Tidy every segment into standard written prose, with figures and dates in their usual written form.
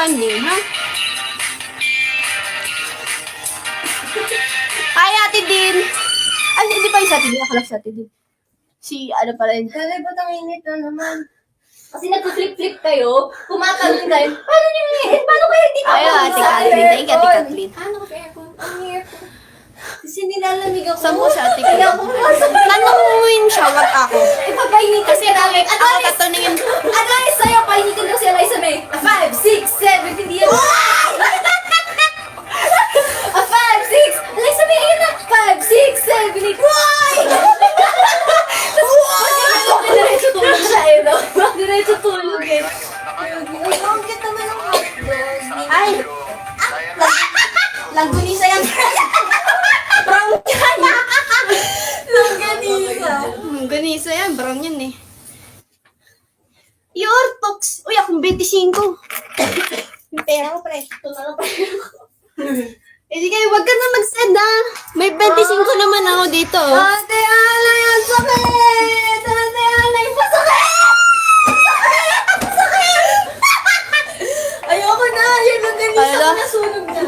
understanding, ha? Hi, Ate Din! Ay, hindi pa yung sa Ate Din. Akala sa Ate Din. Si, ano pa rin. Kaya ba't ang init na naman? Kasi nag-flip-flip kayo, kumakalun kayo. Paano nyo init? Paano kayo hindi Ay, Ate Kathleen. Thank you, Ate Kathleen. Ano ka aircon? Ang aircon. Kasi nilalamig ako. Saan po si Ate Kaya Kathleen? ako pumasok. Tanungin siya, wag ako. Ipapainit kasi namin. Ako tatanungin. Ano yung sa'yo? Painitin ko si Eliza May. 5, 6, 7, hindi yan. 5, 6. Eliza May, ayun na. 5, 6, 7, 8. Why? Diretso tulog siya eh, no? Diretso tulog eh. Ang cute naman ng hotdog. Ay! Langgunisa yan. Brown yan. Langganisa. Langgunisa yan. Brown yan eh. Your talks. Uy, akong 25. Yung pera ko, pre. Ito na lang pera ko. Eh di kayo, wag ka na mag-send ah. May 25 naman ako dito. Ate Alay, ang sakit! Ate Alay, masakit! Masakit! Ayoko na! Yung langganisa Ala. ko nasunog na.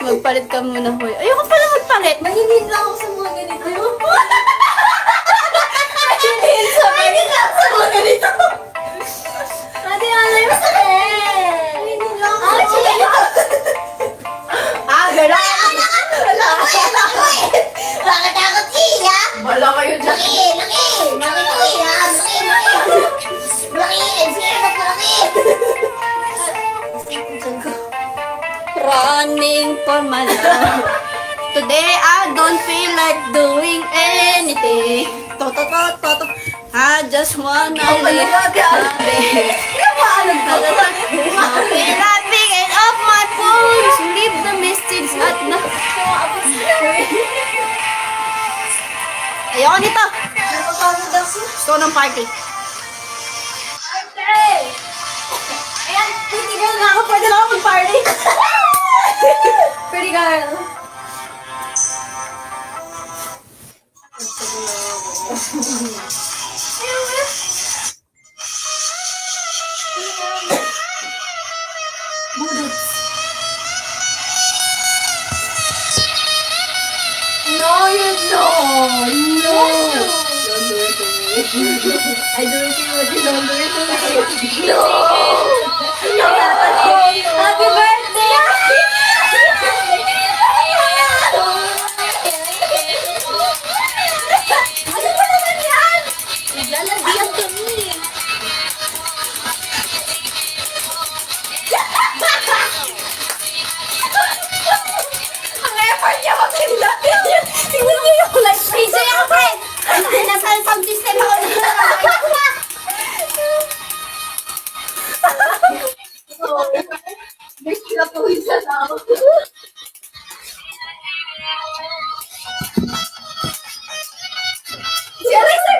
Magpalit ka muna, hoy. Ayoko pala magpalit. Manginid lang ako sa mga ganito. Manginid lang ako sa mga ganito. Ate Alay, masakit! Manginid lang ako sa mga ganito. Ah, gala. Nakatakot siya! Wala kayo dyan. Laki! Laki ko yan! Laki! Sige, laki! Running for my life. Today I don't feel like doing anything. To. I just wanna live happy. Happy laughing and off my phone. Leave the message at na. Ayoko nito. Gusto ko ng party. Ayan, pretty girl na ako. Pwede na ako mag-party. Pretty girl. No, you don't. No. Don't do it to me. I do it to you, but you don't do it to me. No! No! Happy birthday! Ano ba naman yan? Naglalagyan kami. Ang effort niya mag-ilapin niya. Tingnan niyo yung light freeze niya, friend. Nasa sound system ako na. May kinatuwid na ako. Si Alexa!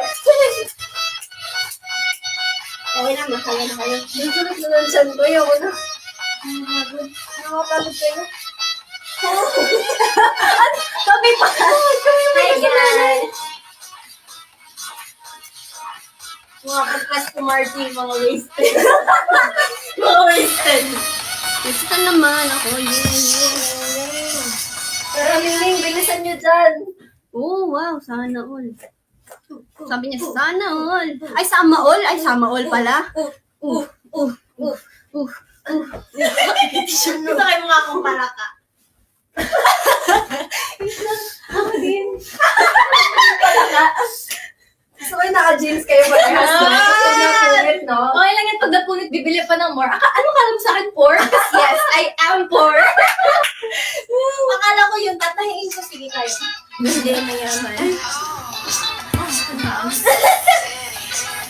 Okay na, makaya na kayo. Nagsunod na lang siyan ko. Ayaw ko na. Nakapagod kayo. Kami pa! Kami pa! Ay, mga pagkas to Marty, mga wasted. Mga wasted. Gusto naman ako. Yeah. Pero Mingming, bilisan nyo dyan. Oh, wow. Sana all. Sabi niya, sana all. Ay, sama all? Ay, sama all pala. Gusto kayo mga akong palaka. Ako din. Palaka. Gusto kayo naka-jeans kayo ba? Napunit, no? Okay lang yan pag napunit, bibili pa ng more. Ano ka alam sa akin, poor? Yes, I am poor. Akala ko yun, tatahiin ko. Sige kayo. Hindi mayaman.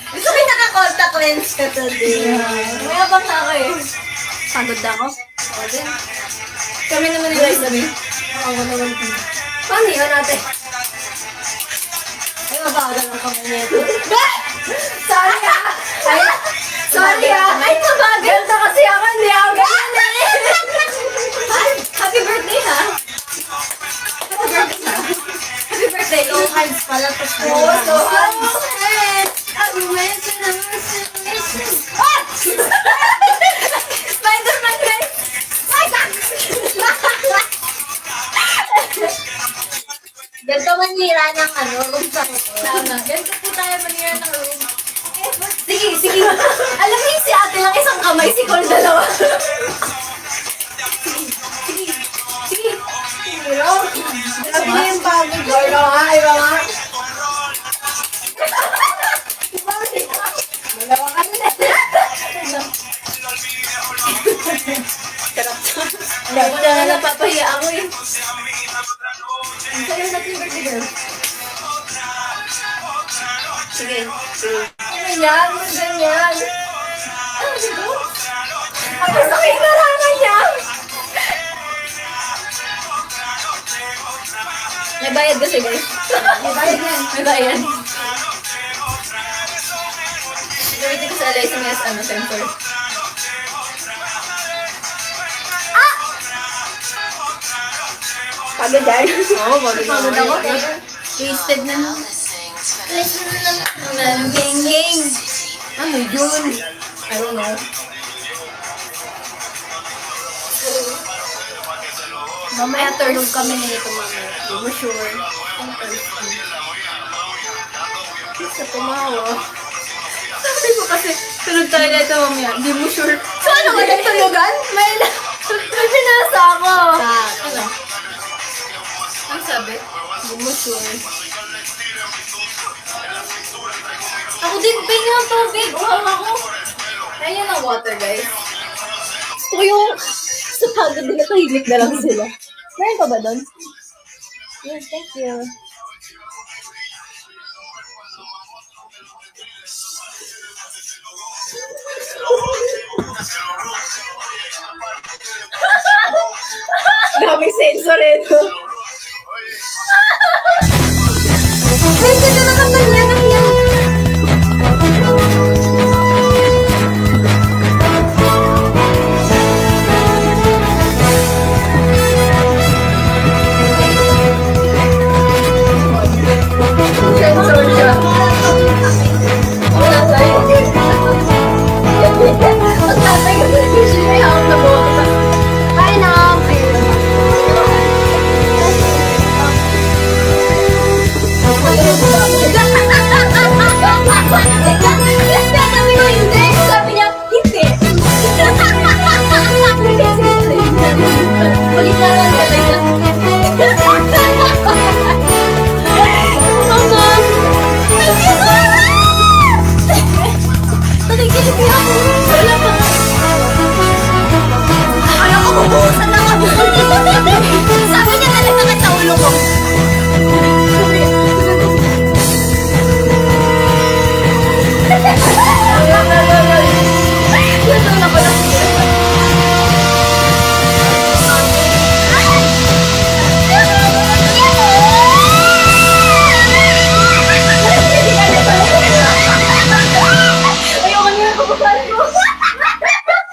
Gusto ko yung naka-contact lens ka today. May abang na ako eh. Pagod na ako. Ako din. Kami naman nila isabi. Ako naman din. Paano yun natin? Ay, mabagal ang kamay nito. Sorry ah! Ay, sorry ah! Ay, mabagal na kasi ako. Hindi ako ganyan eh. Ay, happy birthday ha! Happy birthday ha! Happy birthday! Two hands pala to. Oo, two hands! Spider-Man manira ng room sa Tama. Ganito po tayo manira ng room. Sige, sige. Alam mo yung si ate lang isang kamay, si Cole dalawa. Sige. Sige. Sabi na yung bagay. Iba nga. Dalawa ka na. Ako na nga napapahiya ako eh. Ang sayo natin yung birthday girl. Sige. Ano yan? Ano ganyan? Ano dito? Ako sa kinarangan niya. May bayad kasi guys. May bayad yan. May bayad. Gamitin ko sa LSMS sensor. Pagod yan. Oo, pagod Pagod ako. Wasted na lang. Gang. Ano yun? I don't know. Mamaya tulog kami nito mamaya. Di mo sure. Sa tumawa. Sabi ko kasi, tulog tayo nito mamaya. Di mo sure. So ano ka nagtulugan? May Pinasa ako. ano? Ang sabi? Di mo sure. Ako din, pahinga ang tubig. Uhang ako. Ayan ang water guys. Gusto ko yung sa pagod nila, tahimik na lang sila. Meron ka ba doon? Yes, thank you. Daming sensor ito. Ay, ganda naman kanya.